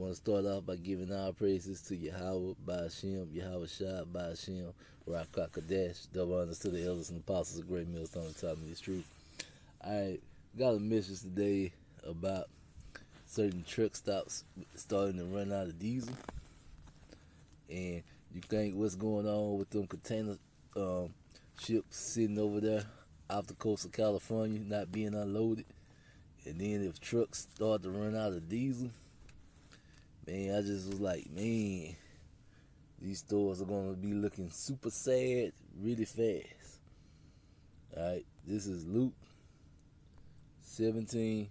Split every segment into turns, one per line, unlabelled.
want to start off by giving our praises to Yahweh, Ba'ashem, Yahweh Shah, Ba'ashem, Rakak Kadesh, double honors to the elders and apostles of Great Millstone and taught me this truth. I got a message today about certain truck stops starting to run out of diesel. And you think what's going on with them container ships sitting over there off the coast of California not being unloaded. And then if trucks start to run out of diesel, man, I just was like, man, these stores are going to be looking super sad really fast. Alright, this is Luke 17,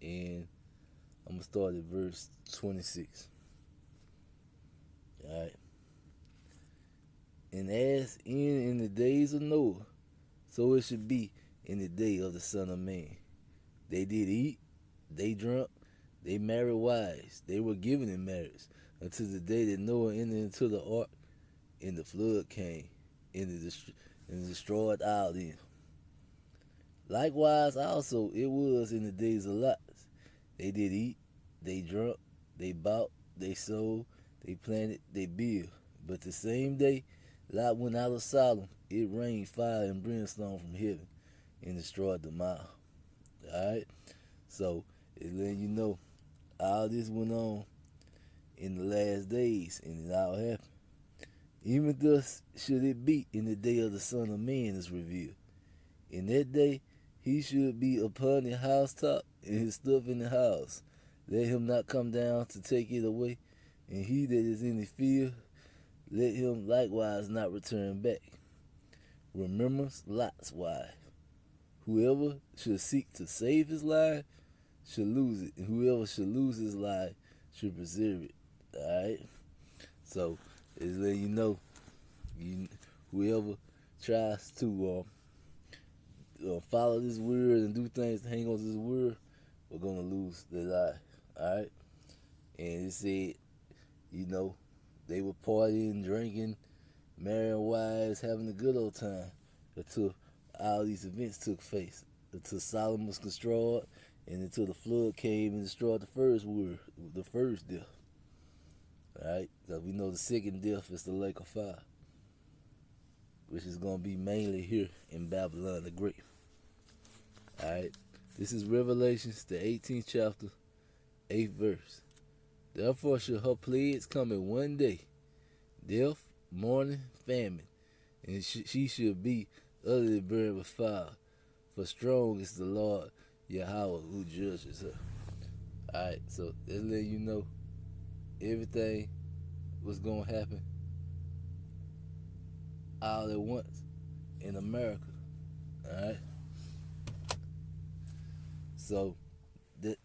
and I'm going to start at verse 26. Alright. And as in the days of Noah, so it should be in the day of the Son of Man. They did eat, they drunk, they married wives, they were given in marriage, until the day that Noah entered into the ark, and the flood came, and destroyed all them. Likewise also it was in the days of Lot. They did eat, they drunk, they bought, they sold, they planted, they built. But the same day Lot went out of Sodom, it rained fire and brimstone from heaven, and destroyed them all. Alright? So, it's letting you know, all this went on in the last days, and it all happened. Even thus should it be in the day of the Son of Man is revealed. In that day he should be upon the housetop, and his stuff in the house. Let him not come down to take it away, and he that is in the field, let him likewise not return back. Remember Lot's wife. Whoever should seek to save his life should lose it, and whoever should lose his life should preserve it. Alright? So, it's letting you know, whoever tries to follow this word and do things to hang on to this word, we're going to lose their life. Alright? And it said, they were partying, drinking, marrying wives, having a good old time until all these events took place. Until Sodom was destroyed, and until the flood came and destroyed the first death. Alright? Because we know the second death is the lake of fire, which is going to be mainly here in Babylon the Great. Alright? This is Revelations, the 18th chapter, 8th verse. Therefore shall her plagues come in one day, death, mourning, famine, and she shall be utterly burned with fire. For strong is the Lord Yahweh who judges her. Alright, so that's letting you know everything was going to happen all at once in America. Alright? So,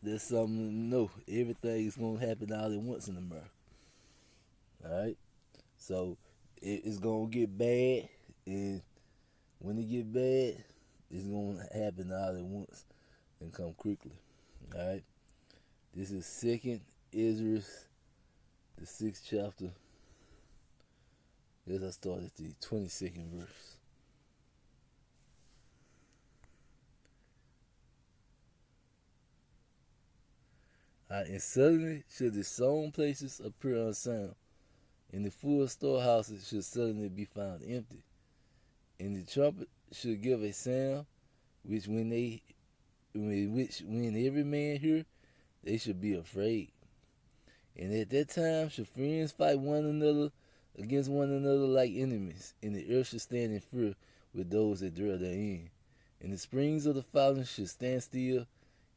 there's something to know. Everything is going to happen all at once in America. Alright? So, it's going to get bad, and when it get bad, it's going to happen all at once and come quickly. Alright? This is 2nd Ezra, the 6th chapter. As I start at the 22nd verse. And suddenly should the sown places appear unsound, and the full storehouses should suddenly be found empty. And the trumpet should give a sound, which when every man hear, they should be afraid. And at that time should friends fight one another against one another like enemies, and the earth should stand in fear with those that dwell therein. And the springs of the fountain should stand still,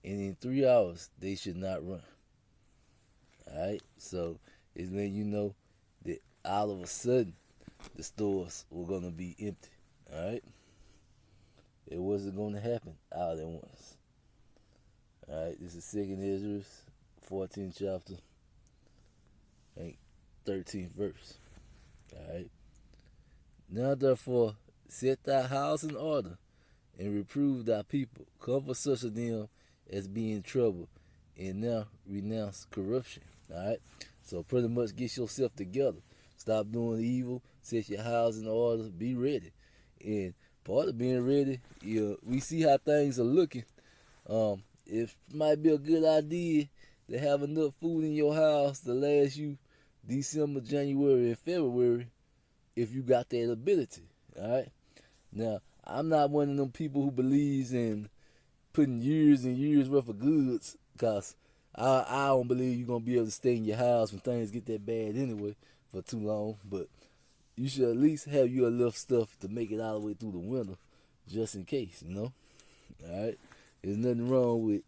and in 3 hours they should not run. Alright, so it's letting you know that all of a sudden the stores were going to be empty. Alright, it wasn't going to happen all at once. Alright, this is 2nd Ezra, 14th chapter, 13th verse. Alright, now therefore set thy house in order, and reprove thy people. Comfort such of them as be in trouble, and now renounce corruption. Alright, so pretty much get yourself together. Stop doing evil. Set your house in order. Be ready. And part of being ready, we see how things are looking. It might be a good idea to have enough food in your house to last you December, January, and February if you got that ability. All right. Now, I'm not one of them people who believes in putting years and years worth of goods, cause I don't believe you're gonna be able to stay in your house when things get that bad anyway for too long. But you should at least have your enough stuff to make it all the way through the winter, just in case, you know. All right. There's nothing wrong with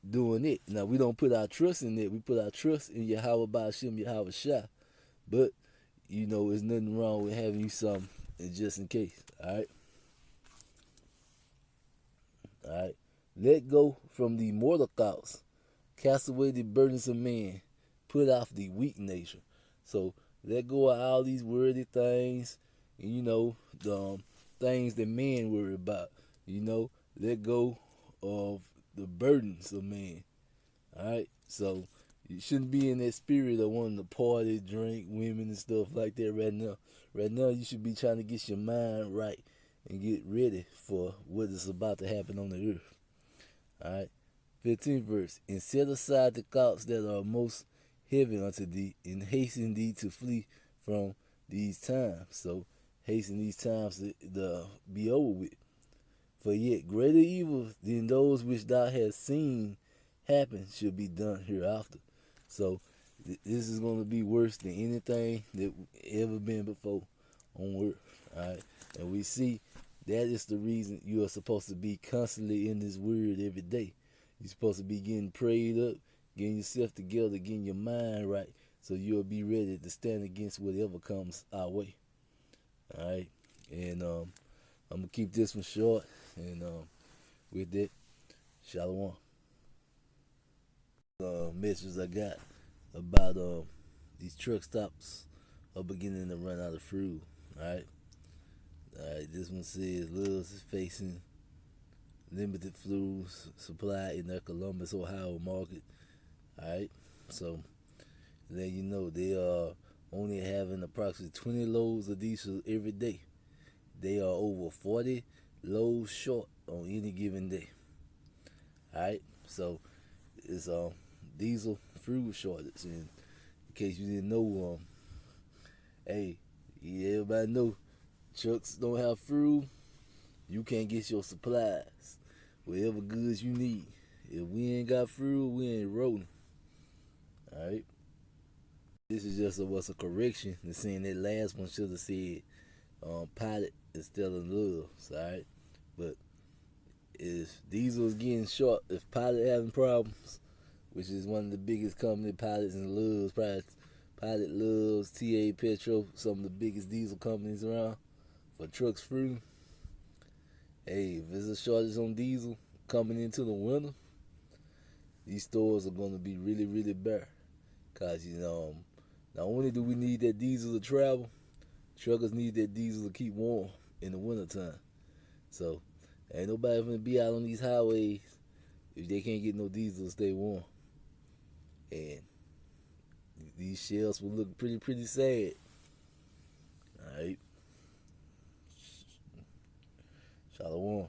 doing it. Now we don't put our trust in it. We put our trust in Yahweh Ba'Shem Yahweh Shah. But you know, there's nothing wrong with having you some just in case. All right. All right. Let go from the mortal thoughts. Cast away the burdens of men. Put off the weak nature. So let go of all these worthy things. You know, the things that men worry about. You know, let go of the burdens of men. All right. So you shouldn't be in that spirit of wanting to party, drink, women, and stuff like that right now. Right now, you should be trying to get your mind right and get ready for what is about to happen on the earth. All right. 15th verse. And set aside the thoughts that are most heavy unto thee, and hasten thee to flee from these times. So hasten these times to be over with. For yet greater evil than those which thou hast seen happen should be done hereafter. So this is going to be worse than anything that ever been before on earth. All right. And we see that is the reason you are supposed to be constantly in this word every day. You're supposed to be getting prayed up, getting yourself together, getting your mind right, so you'll be ready to stand against whatever comes our way. All right. And I'm going to keep this one short. And with that, Shalom. Messages I got about these truck stops are beginning to run out of fuel. Alright. Alright, this one says Love's is facing limited fuel supply in their Columbus, Ohio market. Alright. So let you know they are only having approximately 20 loads of diesel every day. They are over 40 loads short on any given day. Alright, so it's diesel fuel shortage. And in case you didn't know, hey, everybody know trucks don't have fuel, you can't get your supplies, whatever goods you need. If we ain't got fuel, we ain't rolling. Alright. This is just what's a correction. The saying that last one should have said pilot instead of loves. Alright. But if diesel is getting short, if pilot having problems, which is one of the biggest company, Pilots and Loves, Pilot, Loves, TA Petro, some of the biggest diesel companies around for trucks free. Hey, if there's a shortage on diesel coming into the winter, these stores are going to be really, really bare. Because, you know, not only do we need that diesel to travel, truckers need that diesel to keep warm in the wintertime. So, ain't nobody going to be out on these highways if they can't get no diesel to stay warm. And these shells will look pretty sad. Alright. Shalom.